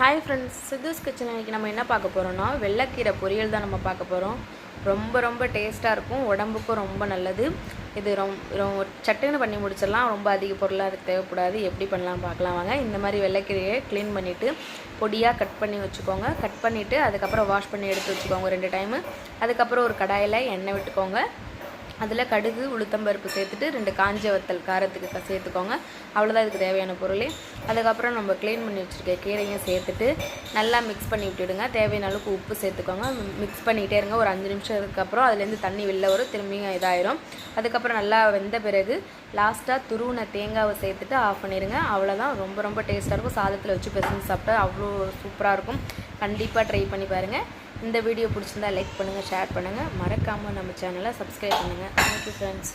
Hi friends, Sidhu's kitchen. இன்றைக்கி நம்ம என்ன பார்க்க போகிறோம்னா வெள்ளைக்கீரை பொரியல் தான் நம்ம பார்க்க போகிறோம். ரொம்ப டேஸ்ட்டாக இருக்கும், உடம்புக்கும் ரொம்ப நல்லது. இது சட்டுன்னு பண்ணி முடிச்சிடலாம். ரொம்ப அதிக பொருளாக அதுக்கு தேவைப்படாது. எப்படி பண்ணலாம் பார்க்கலாம் வாங்க. இந்த மாதிரி வெள்ளைக்கீரையை க்ளீன் பண்ணிவிட்டு பொடியாக கட் பண்ணி வச்சுக்கோங்க. கட் பண்ணிவிட்டு அதுக்கப்புறம் வாஷ் பண்ணி எடுத்து வச்சுக்கோங்க 2 டைமு. அதுக்கப்புறம் ஒரு கடாயில் எண்ணெய் விட்டுக்கோங்க. அதில் கடுகு உளுத்தம்பருப்பு சேர்த்துட்டு 2 காஞ்ச வத்தல் காரத்துக்கு சேர்த்துக்கோங்க. அவ்வளோதான் இதுக்கு தேவையான பொருள். அதுக்கப்புறம் நம்ம க்ளீன் பண்ணி வச்சுருக்க கீரையும் சேர்த்துட்டு நல்லா மிக்ஸ் பண்ணி விட்டுடுங்க. தேவையான அளவுக்கு உப்பு சேர்த்துக்கோங்க. மிக்ஸ் பண்ணிகிட்டே இருங்க. ஒரு 5 நிமிஷம் அதுக்கப்புறம் அதுலேருந்து தண்ணி வெளில வரும், திரும்பியும் இதாயிரும். அதுக்கப்புறம் நல்லா வெந்த பிறகு லாஸ்ட்டாக துருவின தேங்காவை சேர்த்துட்டு ஆஃப் பண்ணிடுங்க. அவ்வளோதான். ரொம்ப டேஸ்ட்டாக இருக்கும். சாதத்தில் வச்சு பிசைஞ்சு சாப்பிட்டா அவ்வளோ சூப்பராக இருக்கும். கண்டிப்பாக ட்ரை பண்ணி பாருங்கள். இந்த வீடியோ பிடிச்சிருந்தா லைக் பண்ணுங்கள், ஷேர் பண்ணுங்கள். மறக்காமல் நம்ம சேனலை சப்ஸ்கிரைப் பண்ணுங்கள். Thank you friends.